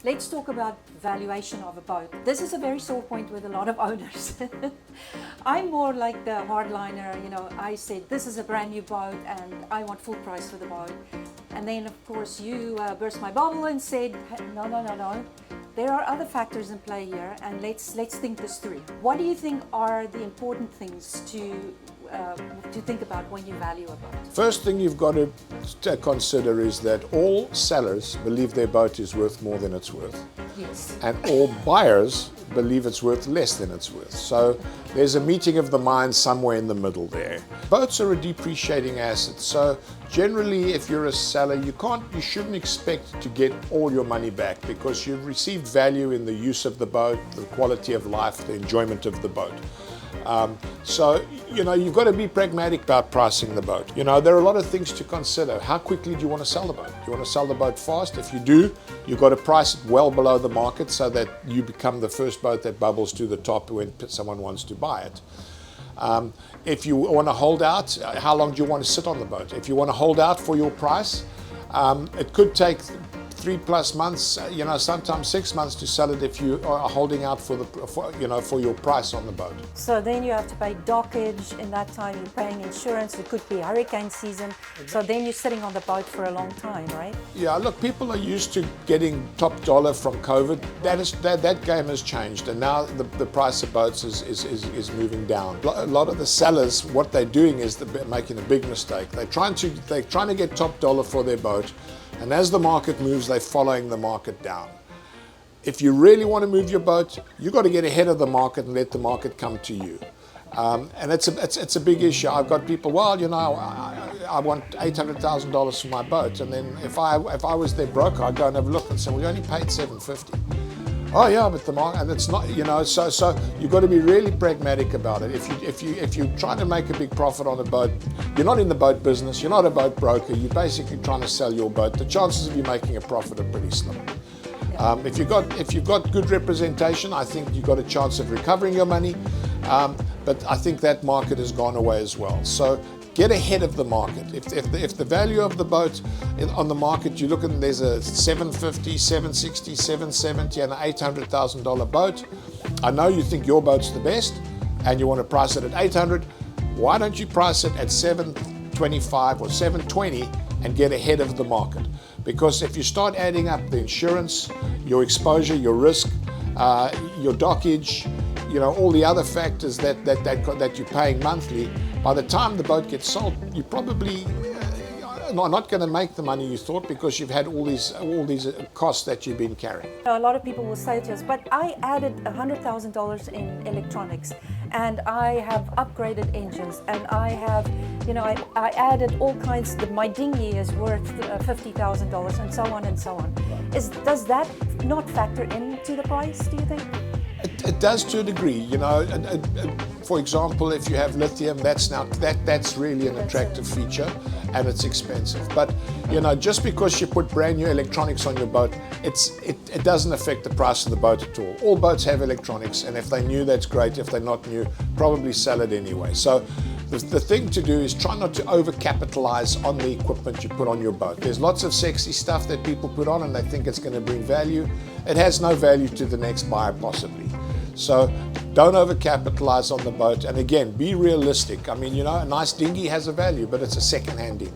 Let's talk about valuation of a boat. This is a very sore point with a lot of owners. I'm more like the hardliner, I said this is a brand new boat and I want full price for the boat. And then of course you burst my bubble and said, no. There are other factors in play here, and let's think this through. What do you think are the important things to think about when you value a boat? First thing you've got to consider is that all sellers believe their boat is worth more than it's worth. Yes. And all buyers believe it's worth less than it's worth. So there's a meeting of the minds somewhere in the middle there. Boats are a depreciating asset. So generally, if you're a seller, you shouldn't expect to get all your money back because you've received value in the use of the boat, the quality of life, the enjoyment of the boat. So you've got to be pragmatic about pricing the boat. There are a lot of things to consider. How quickly do you want to sell the boat? Do you want to sell the boat fast? If you do, you've got to price it well below the market so that you become the first boat that bubbles to the top when someone wants to buy it. If you want to hold out, how long do you want to sit on the boat? If you want to hold out for your price, it could take 3+ months, sometimes 6 months to sell it if you are holding out for your price on the boat. So then you have to pay dockage. In that time, you're paying insurance. It could be hurricane season. So then you're sitting on the boat for a long time, right? Yeah, look, people are used to getting top dollar from COVID. That game has changed, and now the price of boats is moving down. A lot of the sellers, what they're doing is they're making a big mistake. They're trying to get top dollar for their boat. And as the market moves, they're following the market down. If you really want to move your boat, you've got to get ahead of the market and let the market come to you. And it's a big issue. I've got people, I want $800,000 for my boat. And then if I was their broker, I'd go and have a look and say, well, you only paid $750. Oh yeah, but the market, and it's not, so you've got to be really pragmatic about it. If you're trying to make a big profit on a boat, you're not in the boat business, you're not a boat broker, you're basically trying to sell your boat. The chances of you making a profit are pretty slim. If you've got good representation, I think you've got a chance of recovering your money. But I think that market has gone away as well. So get ahead of the market. If the value of the boat on the market, you look and there's a $750, $760, $770 and an $800,000 boat. I know you think your boat's the best and you want to price it at $800. Why don't you price it at $725 or $720 and get ahead of the market? Because if you start adding up the insurance, your exposure, your risk, your dockage, all the other factors that you're paying monthly, by the time the boat gets sold, you probably are not going to make the money you thought because you've had all these costs that you've been carrying. A lot of people will say to us, but I added $100,000 in electronics and I have upgraded engines and I have, I added all kinds, my dinghy is worth $50,000 and so on and so on. Does that not factor into the price, do you think? It does to a degree, For example, if you have lithium, that's really an attractive feature, and it's expensive. But just because you put brand new electronics on your boat, it doesn't affect the price of the boat at all. All boats have electronics, and if they're new, that's great. If they're not new, probably sell it anyway. So the thing to do is try not to overcapitalize on the equipment you put on your boat. There's lots of sexy stuff that people put on and they think it's going to bring value. It has no value to the next buyer possibly. So don't overcapitalize on the boat. And again, be realistic. I mean, a nice dinghy has a value, but it's a second-hand dinghy.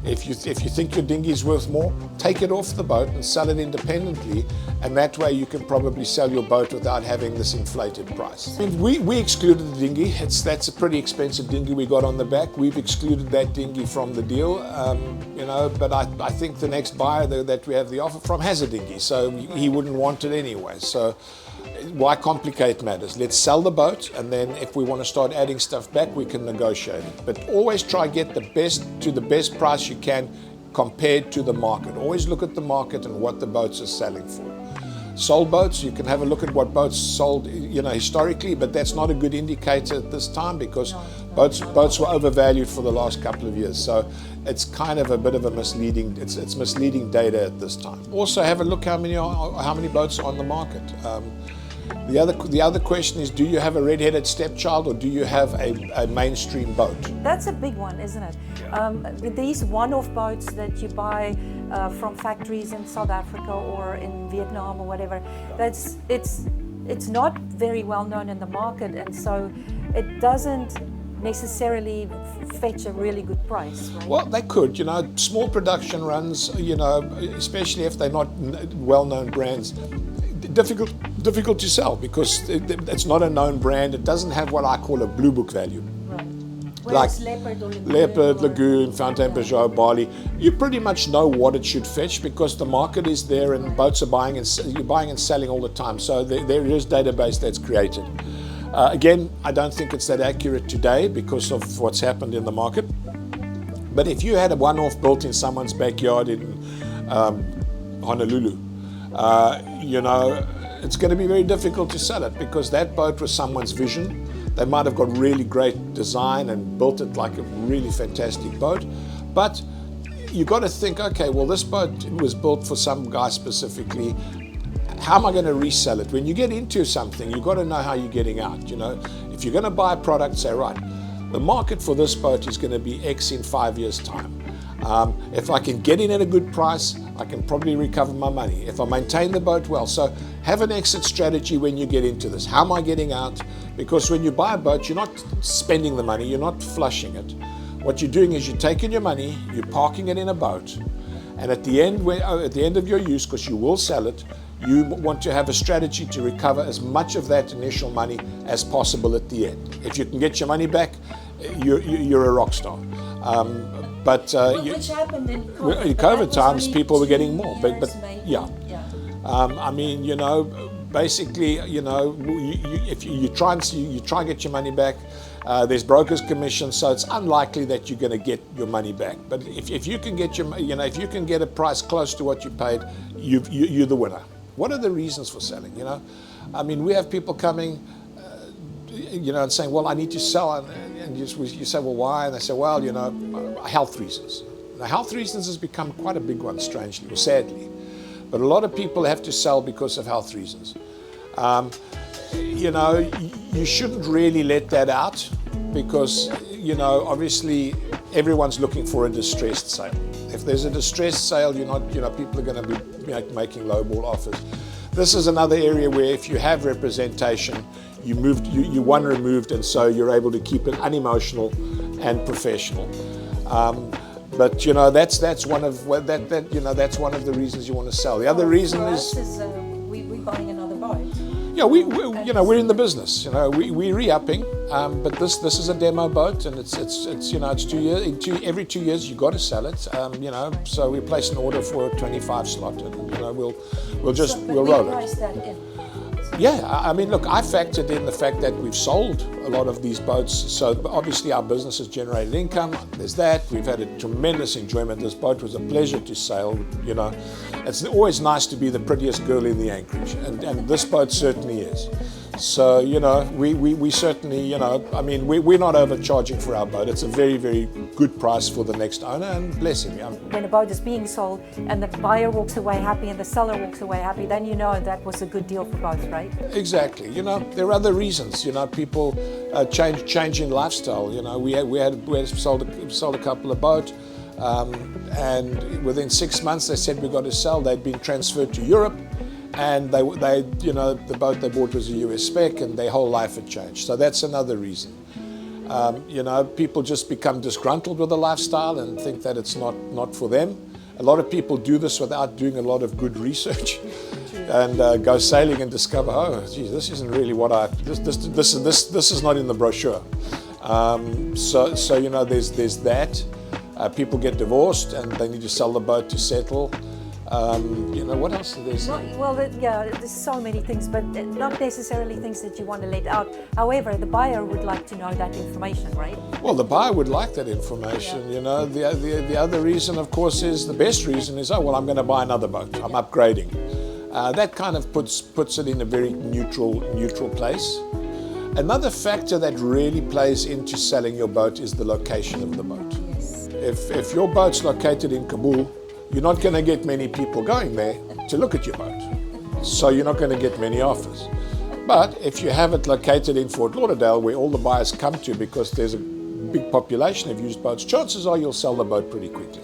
If you think your dinghy is worth more, take it off the boat and sell it independently, and that way you can probably sell your boat without having this inflated price. I mean, we excluded the dinghy. That's a pretty expensive dinghy we got on the back. We've excluded that dinghy from the deal, but I think the next buyer that we have the offer from has a dinghy, so he wouldn't want it anyway. So why complicate matters? Let's sell the boat, and then if we want to start adding stuff back, we can negotiate it. But always try to get the best price you can compared to the market. Always look at the market and what the boats are selling for. Sold boats, you can have a look at what boats sold, historically, but that's not a good indicator at this time because boats were overvalued for the last couple of years. So it's kind of a bit of a misleading, it's misleading data at this time. Also have a look how many boats are on the market. The other question is, do you have a red-headed stepchild or do you have a mainstream boat? That's a big one, isn't it? Yeah. These one-off boats that you buy from factories in South Africa or in Vietnam or whatever, it's not very well known in the market, and so it doesn't necessarily fetch a really good price, right? Well, they could, small production runs, especially if they're not well-known brands, difficult to sell because it's not a known brand. It doesn't have what I call a blue book value. Right. Like Whereas Leopard, Lagoon, Fountaine Pajot, Bali, you pretty much know what it should fetch because the market is there and boats are you're buying and selling all the time. So there is database that's created. Again, I don't think it's that accurate today because of what's happened in the market. But if you had a one-off built in someone's backyard in Honolulu, it's going to be very difficult to sell it because that boat was someone's vision. They might have got really great design and built it like a really fantastic boat. But you got to think, okay, well, this boat was built for some guy specifically. How am I going to resell it? When you get into something, you've got to know how you're getting out. If you're going to buy a product, say, right, the market for this boat is going to be X in 5 years' time. If I can get in at a good price, I can probably recover my money if I maintain the boat well. So have an exit strategy when you get into this. How am I getting out? Because when you buy a boat, you're not spending the money, you're not flushing it. What you're doing is you're taking your money, you're parking it in a boat, and at the end of your use, because you will sell it, you want to have a strategy to recover as much of that initial money as possible at the end. If you can get your money back, you're a rock star. Which happened in COVID. In COVID times, people were getting more. But Maybe. yeah. Basically, if you try and get your money back, there's brokers' commission, so it's unlikely that you're going to get your money back. But if you can get if you can get a price close to what you paid, you're the winner. What are the reasons for selling? We have people coming, and saying, well, I need to sell, and you say, well, why? And they say, well, health reasons. Now, health reasons has become quite a big one, strangely or sadly. But a lot of people have to sell because of health reasons. You shouldn't really let that out because, obviously everyone's looking for a distressed sale. If there's a distressed sale, people are going to be making lowball offers. This is another area where if you have representation, you one removed, and so you're able to keep it unemotional and professional. But that's one of the reasons you want to sell. The other reason is we're buying another boat. Yeah, we're in the business. We're re-upping, but this is a demo boat, and it's 2 years. Every 2 years you got to sell it. So we place an order for a 25 slot, and we'll roll it. Price that in. Yeah, look, I factored in the fact that we've sold a lot of these boats, so obviously our business has generated income. There's that. We've had a tremendous enjoyment. This boat was a pleasure to sail. It's always nice to be the prettiest girl in the anchorage, and this boat certainly is. So, we certainly, we're not overcharging for our boat. It's a very, very good price for the next owner, and bless him. When a boat is being sold and the buyer walks away happy and the seller walks away happy, then that was a good deal for both, right? Exactly. There are other reasons. People change in lifestyle. We had sold a couple of boats, and within 6 months they said we got to sell. They'd been transferred to Europe. And the boat they bought was a US spec, and their whole life had changed. So that's another reason. People just become disgruntled with the lifestyle and think that it's not for them. A lot of people do this without doing a lot of good research, and go sailing and discover, oh, geez, this isn't really what this is not in the brochure. So there's that. People get divorced and they need to sell the boat to settle. What else is there? Well, there's so many things, but not necessarily things that you want to let out. However, the buyer would like to know that information, right? Well, the buyer would like that information. Yeah. The other reason, of course, the best reason is, oh, well, I'm going to buy another boat. I'm upgrading. That kind of puts it in a very neutral place. Another factor that really plays into selling your boat is the location of the boat. Yes. If your boat's located in Kabul, you're not going to get many people going there to look at your boat. So you're not going to get many offers. But if you have it located in Fort Lauderdale, where all the buyers come to because there's a big population of used boats, chances are you'll sell the boat pretty quickly.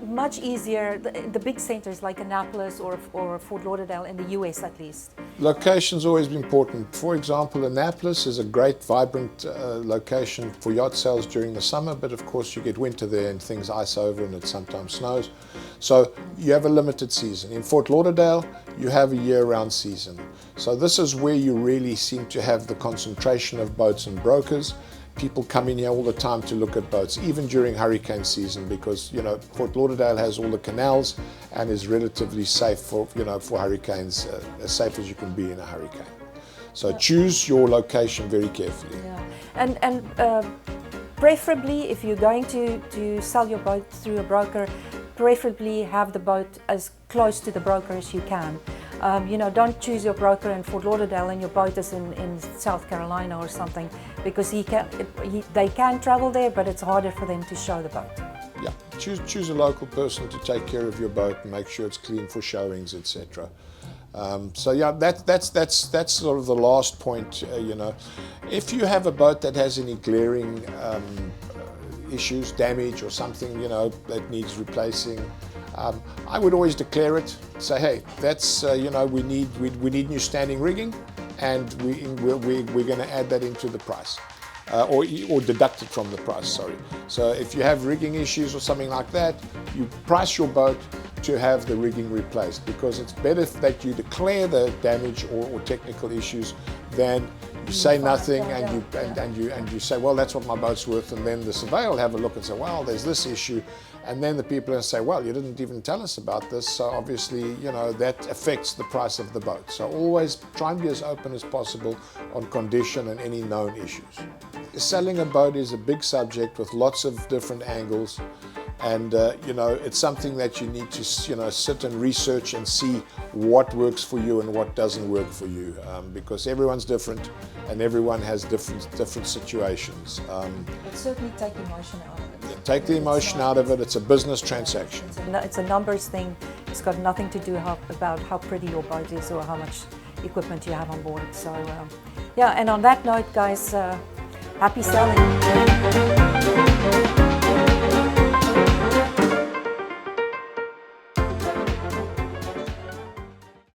Much easier, the big centers like Annapolis or Fort Lauderdale in the US at least. Location's always been important. For example, Annapolis is a great, vibrant location for yacht sales during the summer, but of course you get winter there and things ice over and it sometimes snows. So you have a limited season. In Fort Lauderdale, you have a year-round season. So this is where you really seem to have the concentration of boats and brokers. People come in here all the time to look at boats, even during hurricane season, because, you know, Fort Lauderdale has all the canals and is relatively safe for, you know, for hurricanes, as safe as you can be in a hurricane. So choose your location very carefully. Yeah. And preferably, if you're going to sell your boat through a broker, preferably have the boat as close to the broker as you can. You know, don't choose your broker in Fort Lauderdale and your boat is in South Carolina or something, because they can travel there, but it's harder for them to show the boat. Yeah, choose a local person to take care of your boat and make sure it's clean for showings, etc. So yeah, that's sort of the last point. You know, if you have a boat that has any glaring issues, damage or something, you know, that needs replacing, I would always declare it. Say, hey, that's you know, we need new standing rigging, and we're going to add that into the price, or deduct it from the price. Sorry. So if you have rigging issues or something like that, you price your boat to have the rigging replaced, because it's better that you declare the damage or technical issues than you say nothing and you say, well, that's what my boat's worth, and then the surveyor will have a look and say, well, there's this issue, and then the people will say, well, you didn't even tell us about this, so obviously, you know, that affects the price of the boat. So always try and be as open as possible on condition and any known issues. Selling a boat is a big subject with lots of different angles. And you know, it's something that you need to, you know, sit and research and see what works for you and what doesn't work for you, because everyone's different and everyone has different situations. But certainly take emotion out of it. Take the emotion out of it. It's a business transaction. It's a numbers thing. It's got nothing to do about how pretty your boat is or how much equipment you have on board. So yeah, and on that note, guys, happy sailing.